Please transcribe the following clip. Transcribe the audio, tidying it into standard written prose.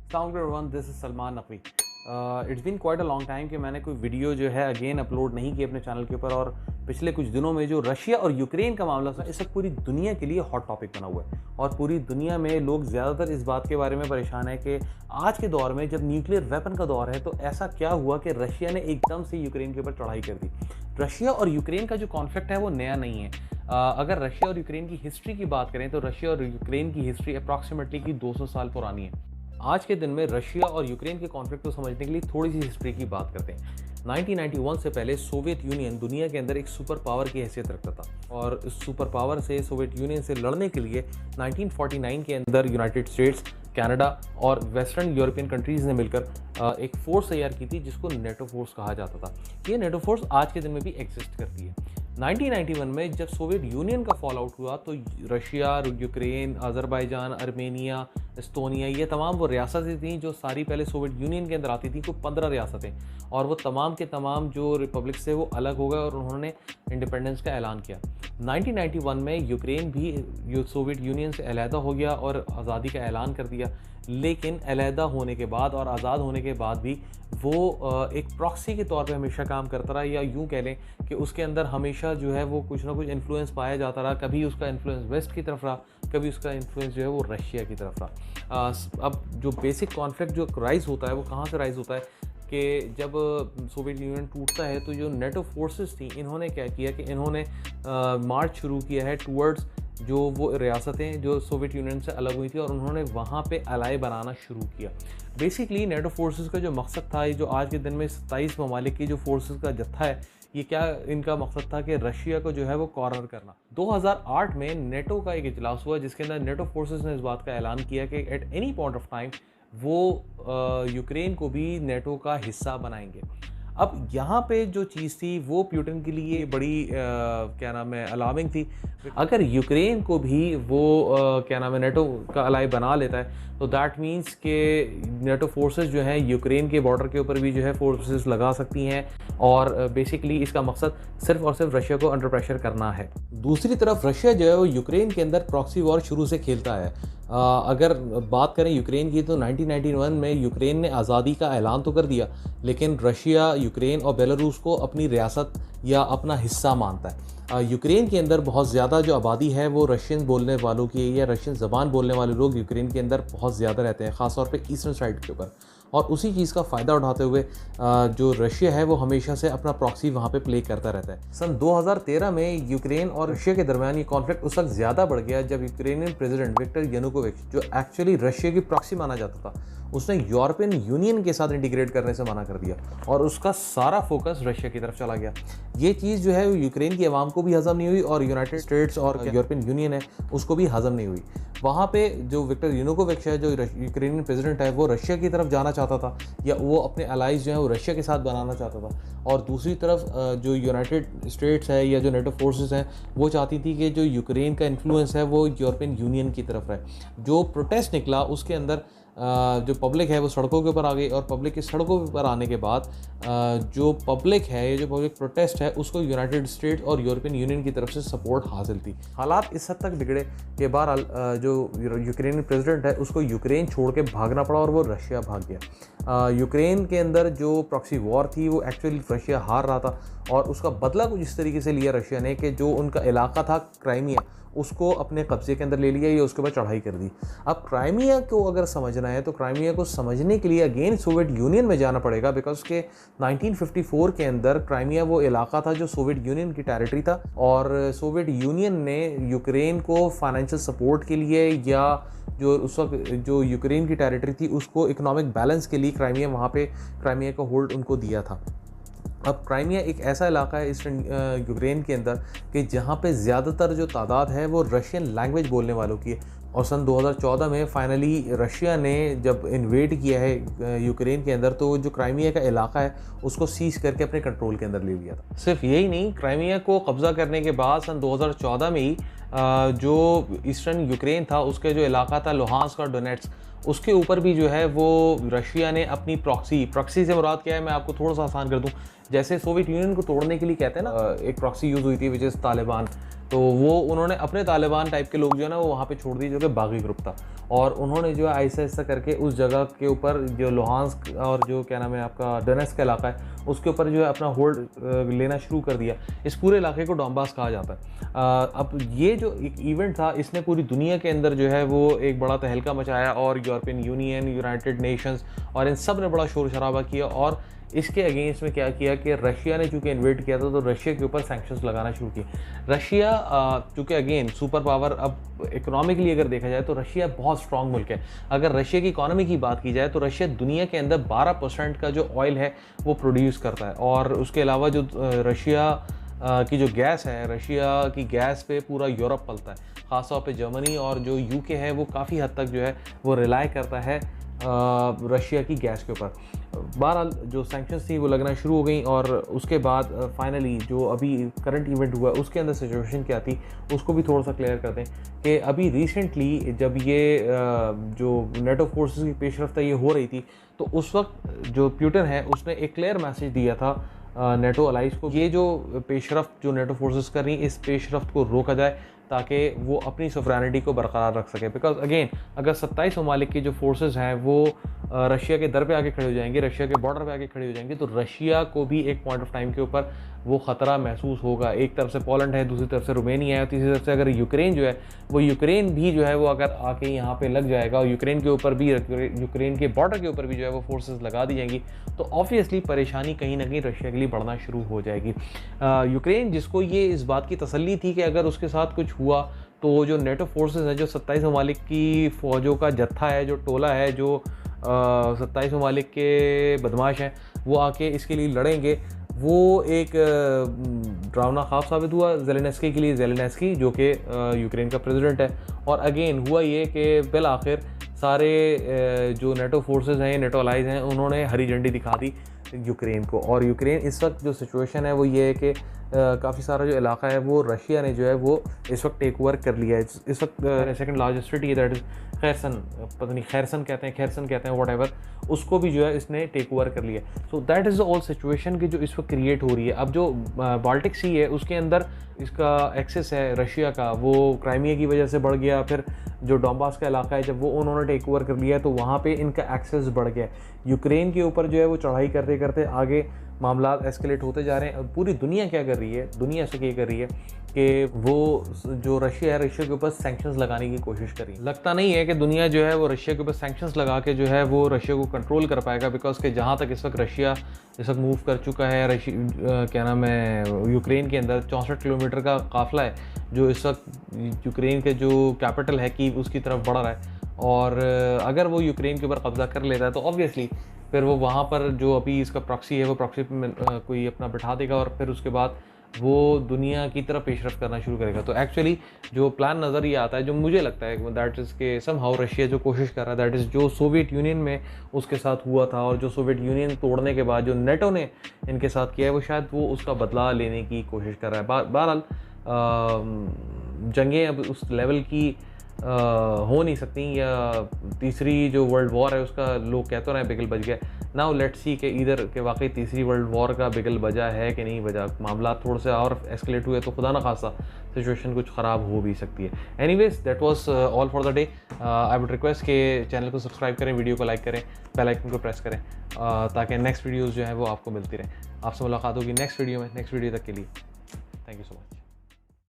Everyone, this is Salman Naqvi. It's been quite a long time कि मैंने कोई वीडियो जो है अगेन अपलोड नहीं की अपने चैनल के ऊपर। और पिछले कुछ दिनों में जो रशिया और यूक्रेन का मामला था, इस वक्त पूरी दुनिया के लिए हॉट टॉपिक बना हुआ है। और पूरी दुनिया में लोग ज़्यादातर इस बात के बारे में परेशान है कि आज के दौर में जब न्यूक्लियर वेपन का दौर है, तो ऐसा क्या हुआ कि रशिया ने एकदम से यूक्रेन के ऊपर चढ़ाई कर दी। रशिया और यूक्रेन का जो कॉन्फ्लिक्ट है वो नया नहीं है। अगर रशिया और यूक्रेन की हिस्ट्री की बात करें तो रशिया और यूक्रेन की हिस्ट्री अप्रॉक्सीमेटली की 200 साल पुरानी है। आज के दिन में रशिया और यूक्रेन के कॉन्फ्लिक्ट को समझने के लिए थोड़ी सी हिस्ट्री की बात करते हैं। 1991 से पहले सोवियत यूनियन दुनिया के अंदर एक सुपर पावर की हैसियत रखता था, और इस सुपर पावर से सोवियत यूनियन से लड़ने के लिए 1949 के अंदर यूनाइटेड स्टेट्स, कनाडा और वेस्टर्न यूरोपियन कंट्रीज़ ने मिलकर एक फोर्स तैयार की थी जिसको नेटो फोर्स कहा जाता था। ये नेटो फोर्स आज के दिन में भी एग्जिस्ट करती है। 1991 में जब सोवियत यूनियन का फॉल आउट हुआ तो Russia, Ukraine, Azerbaijan, Armenia, Estonia, ये तमाम वो रियासतें थीं जो सारी पहले सोवियत यूनियन के अंदर आती थी। कुल 15 रियासतें, और वो तमाम के तमाम जो रिपब्लिक से वो अलग हो गए और उन्होंने इंडिपेंडेंस का ऐलान किया। 1991 में यूक्रेन भी सोवियत यूनियन से अलहदा हो गया और आज़ादी का ऐलान कर दिया। लेकिन अलहदा होने के बाद और आज़ाद होने के बाद भी वो एक प्रॉक्सी के तौर पे हमेशा काम करता रहा, या यूँ कह लें कि उसके अंदर हमेशा जो है वो कुछ ना कुछ इन्फ्लुएंस पाया जाता रहा। कभी उसका इन्फ्लुएंस वेस्ट की तरफ रहा, कभी उसका इन्फ्लुएंस जो है वो रशिया की तरफ रहा। अब जो बेसिक कॉन्फ्लिक्ट जो राइज़ होता है वो कहाँ से राइज़ होता है कि जब सोवियत यूनियन टूटता है तो जो नेटो फोर्सेस थी, इन्होंने क्या किया कि इन्होंने मार्च शुरू किया है टूवर्ड्स जो वो रियासतें जो सोवियत यूनियन से अलग हुई थी, और उन्होंने वहाँ पे अलाई बनाना शुरू किया। बेसिकली नेटो फोर्सेस का जो मकसद था, ये जो आज के दिन में 27 ममालिक की जो फोर्सेस का जत्था है, ये क्या इनका मकसद था कि रशिया को जो है वो कॉर्नर करना। 2008 में नेटो का एक इजलास हुआ जिसके अंदर नेटो फोर्सेस ने इस बात का ऐलान किया कि at any point of time वो यूक्रेन को भी नेटो का हिस्सा बनाएंगे। अब यहाँ पे जो चीज़ थी वो पुतिन के लिए बड़ी क्या नाम है अलार्मिंग थी। अगर यूक्रेन को भी वो क्या नाम है नेटो का अलाई बना लेता है तो दैट मीन्स कि नेटो फोर्सेस जो हैं यूक्रेन के बॉर्डर के ऊपर भी जो है फोर्सेस लगा सकती हैं, और बेसिकली इसका मकसद सिर्फ और सिर्फ रशिया को अंडर प्रेशर करना है। दूसरी तरफ रशिया जो है वो यूक्रेन के अंदर प्रॉक्सी वॉर शुरू से खेलता है। अगर बात करें यूक्रेन की तो 1991 में यूक्रेन ने आज़ादी का ऐलान तो कर दिया, लेकिन रशिया, यूक्रेन और बेलारूस को अपनी रियासत या अपना हिस्सा मानता है। यूक्रेन के अंदर बहुत ज़्यादा जो आबादी है वो रशियन बोलने वालों की है, या रशियन ज़बान बोलने वाले लोग यूक्रेन के अंदर बहुत ज़्यादा रहते हैं, ख़ासतौर पे ईस्टर्न साइड के ऊपर। और उसी चीज़ का फ़ायदा उठाते हुए जो रशिया है वो हमेशा से अपना प्रॉक्सी वहाँ पे प्ले करता रहता है। सन 2013 में यूक्रेन और रशिया के दरमियान ये कॉन्फ्लिक्ट उस वक्त ज़्यादा बढ़ गया जब यूक्रेनियन प्रेसिडेंट विक्टर यानुकोविच, जो एक्चुअली रशिया की प्रॉक्सी माना जाता था, उसने यूरोपियन यूनियन के साथ इंटीग्रेट करने से मना कर दिया और उसका सारा फोकस रशिया की तरफ चला गया। ये चीज़ जो है यूक्रेन की आवाम को भी हज़म नहीं हुई, और यूनाइटेड स्टेट्स और यूरोपियन यूनियन है उसको भी हज़म नहीं हुई। वहाँ पे जो विक्टर यानुकोविच है, जो यूक्रेनियन प्रेसिडेंट है, वो रशिया की तरफ जाना चाहता था, या वो अपने अलाइज जो है वो रशिया के साथ बनाना चाहता था। और दूसरी तरफ जो यूनाइटेड स्टेट्स है या जो नेटो फोर्सेस हैं वो चाहती थी कि जो यूक्रेन का इन्फ्लुएंस है वो यूरोपियन यूनियन की तरफ रहे। जो प्रोटेस्ट निकला उसके अंदर जो पब्लिक है वो सड़कों के ऊपर आ गई, और पब्लिक के सड़कों के ऊपर आने के बाद जो पब्लिक है, ये जो पब्लिक प्रोटेस्ट है, उसको यूनाइटेड स्टेट्स और यूरोपियन यूनियन की तरफ से सपोर्ट हासिल थी। हालात इस हद तक बिगड़े कि बहरहाल जो यूक्रेनियन प्रेसिडेंट है उसको यूक्रेन छोड़ के भागना पड़ा और वो रशिया भाग गया। यूक्रेन के अंदर जो प्रॉक्सी वॉर थी वो एक्चुअली रशिया हार रहा था, और उसका बदला कुछ इस तरीके से लिया रशिया ने कि जो उनका इलाका था क्राइमिया, उसको अपने कब्जे के अंदर ले लिया, या उसके बाद चढ़ाई कर दी। अब क्राइमिया को अगर समझना है तो क्राइमिया को समझने के लिए अगेन सोवियत यूनियन में जाना पड़ेगा, बिकॉज के 1954 के अंदर क्राइमिया वो इलाका था जो सोवियत यूनियन की टेरिटरी था, और सोवियत यूनियन ने यूक्रेन को फाइनेंशियल सपोर्ट के लिए, या जो उस वक्त जो यूक्रेन की टेरिटरी थी उसको इकोनॉमिक बैलेंस के लिए क्राइमिया वहाँ पे क्राइमिया का होल्ड उनको दिया था। अब क्राइमिया एक ऐसा इलाका है ईस्टर्न यूक्रेन के अंदर कि जहाँ पे ज़्यादातर जो तादाद है वो रशियन लैंग्वेज बोलने वालों की है, और सन 2014 में फाइनली रशिया ने जब इन्वेड किया है यूक्रेन के अंदर, तो जो क्राइमिया का इलाका है उसको सीज करके अपने कंट्रोल के अंदर ले लिया था। सिर्फ यही नहीं, क्राइमिया को कब्ज़ा करने के बाद सन 2014 में ही जो ईस्टर्न यूक्रेन था उसके जो इलाका था लुहांस्क और डोनेट्स्क, उसके ऊपर भी जो है वो रशिया ने अपनी प्रॉक्सी से मुराद क्या है मैं आपको थोड़ा सा आसान कर दूं। जैसे सोवियत यूनियन को तोड़ने के लिए कहते हैं ना, एक प्रॉक्सी यूज़ हुई थी विच इज़ तालिबान। तो वो उन्होंने अपने तालिबान टाइप के लोग जो है ना वो वहाँ पे छोड़ दिए, जो कि बागी ग्रुप था, और उन्होंने जो है ऐसा ऐसा करके उस जगह के ऊपर जो लुहांस्क और जो क्या नाम है आपका डोनेट्स्क का इलाका है उसके ऊपर जो है अपना होल्ड लेना शुरू कर दिया। इस पूरे इलाके को डोनबास कहा जाता है। अब ये जो एक इवेंट था इसने पूरी दुनिया के अंदर जो है वो एक बड़ा तहलका मचाया, और यूरोपियन यूनियन, यूनाइटेड नेशंस और इन सब ने बड़ा शोर शराबा किया, और इसके अगेंस्ट में क्या किया कि रशिया ने चूंकि इन्वेट किया था तो रशिया के ऊपर सैंक्शंस लगाना शुरू किए। रशिया चूंकि अगेन सुपर पावर, अब इकोनॉमिकली अगर देखा जाए तो रशिया बहुत स्ट्रांग मुल्क है। अगर रशिया की इकोनॉमी की बात की जाए तो रशिया दुनिया के अंदर 12% का जो ऑयल है वो प्रोड्यूस करता है, और उसके अलावा जो रशिया की जो गैस है, रशिया की गैस पे पूरा यूरोप पलता है, ख़ासतौर पे जर्मनी और जो यूके है वो काफ़ी हद तक जो है वो रिलाई करता है रशिया की गैस के ऊपर। बहरहाल जो सैंक्शंस थी वो लगना शुरू हो गई, और उसके बाद फाइनली जो अभी करंट इवेंट हुआ उसके अंदर सिचुएशन क्या थी उसको भी थोड़ा सा क्लियर कर दें कि अभी रिसेंटली जब ये जो नेटो फोर्सेस की पेशरफ्त ये हो रही थी तो उस वक्त जो प्यूटन है उसने एक क्लियर मैसेज दिया था नेटो अलाइज को, ये जो पेशरफ्त जो नेटो फोर्सेस कर रही हैं इस पेशरफ्त को रोका जाए ताकि वो अपनी सोवरेनिटी को बरकरार रख सके। बिकॉज अगेन अगर 27 ममालिक की जो फोर्सेस हैं वो रशिया के दर पे आके खड़े हो जाएंगे, रशिया के बॉर्डर पे आके खड़े हो जाएंगे, तो रशिया को भी एक पॉइंट ऑफ टाइम के ऊपर वो ख़तरा महसूस होगा। एक तरफ से पोलैंड है, दूसरी तरफ से रोमेनिया है, तीसरी तरफ से अगर यूक्रेन जो है वो यूक्रेन भी जो है वो अगर आके यहाँ पे लग जाएगा और यूक्रेन के ऊपर भी, यूक्रेन के बॉर्डर के ऊपर भी जो है वो फोर्सेस लगा दी जाएंगी, तो ऑब्वियसली परेशानी कहीं ना कहीं रशिया के लिए बढ़ना शुरू हो जाएगी। यूक्रेन जिसको ये इस बात की तसल्ली थी कि अगर उसके साथ कुछ हुआ तो जो नेटो फोर्सेस है, जो 27 ममालिक की फ़ौजों का जत्था है, जो टोला है, जो 27 ममालिक के बदमाश हैं वो आके इसके लिए लड़ेंगे, वो एक डरावना ख्वाब साबित हुआ ज़ेलेंस्की के लिए। ज़ेलेंस्की जो कि यूक्रेन का प्रेसिडेंट है, और अगेन हुआ ये कि बिल आखिर सारे जो नेटो फोर्सेस हैं, नेटो अलाइज हैं, उन्होंने हरी झंडी दिखा दी यूक्रेन को। और यूक्रेन इस वक्त जो सिचुएशन है वो ये है कि काफ़ी सारा जो इलाका है वो रशिया ने जो है वो इस वक्त टेक ओवर कर लिया है। इस वक्त second largest city that is Kherson, पता नहीं खैरसन कहते हैं वट एवर, उसको भी जो है इसने टेक ओवर कर लिया। So that is the all situation की जो इस वक्त क्रिएट हो रही है। अब जो बाल्टिक सी है उसके अंदर इसका एक्सेस है रशिया का, वो क्राइमिया की वजह से बढ़ गया। फिर जो डोनबास का इलाका है जब वो उन्होंने टेक ओवर कर लिया तो वहाँ पे इनका एक्सेस बढ़ गया। यूक्रेन के ऊपर जो है वो चढ़ाई करते करते आगे मामला एस्केलेट होते जा रहे हैं। पूरी दुनिया क्या कर रही है, दुनिया से क्या कर रही है कि वो जो रशिया है, रशिया के ऊपर सैंक्शंस लगाने की कोशिश कर रही है। लगता नहीं है कि दुनिया जो है वो रशिया के ऊपर सैंक्शंस लगा के जो है वो रशिया को कंट्रोल कर पाएगा, बिकॉज के जहाँ तक इस वक्त रशिया इस वक्त मूव कर चुका है, क्या नाम है, यूक्रेन के अंदर 64 किलोमीटर का काफिला है जो इस वक्त यूक्रेन के जो कैपिटल है कीव उसकी तरफ बढ़ रहा है। और अगर वो यूक्रेन के ऊपर कब्जा कर लेता है तो ऑब्वियसली फिर वो वहाँ पर जो अभी इसका प्रॉक्सी है वो प्रॉक्सी कोई अपना बिठा देगा, और फिर उसके बाद वो दुनिया की तरफ पेशरफ करना शुरू करेगा। तो एक्चुअली जो प्लान नज़र ये आता है, जो मुझे लगता है दैट इज़ के समहाउ रशिया जो कोशिश कर रहा है, दैट इज़ जो सोवियत यूनियन में उसके साथ हुआ था और जो सोवियत यूनियन तोड़ने के बाद जो नेटो ने इनके साथ किया है, वो शायद वो उसका बदला लेने की कोशिश कर रहा है। बहरहाल जंगें अब उस लेवल की हो नहीं सकती, या तीसरी जो वर्ल्ड वॉर है उसका लोग कहते रहे बिगल बज गया। नाउ लेट्स सी कि इधर के वाकई तीसरी वर्ल्ड वॉर का बिगल बजा है कि नहीं बजा। मामला थोड़ा सा और एस्केलेट हुए तो खुदा ना खासा सिचुएशन कुछ ख़राब हो भी सकती है। Anyways that was all for the day. I would request कि चैनल को सब्सक्राइब करें, वीडियो को लाइक करें, बेल आइकन को प्रेस करें ताकि नेक्स्ट वीडियोज़ जो है वो आपको मिलती रहे। आपसे मुलाकात होगी नेक्स्ट वीडियो में। नेक्स्ट वीडियो तक के लिए थैंक यू सो मच।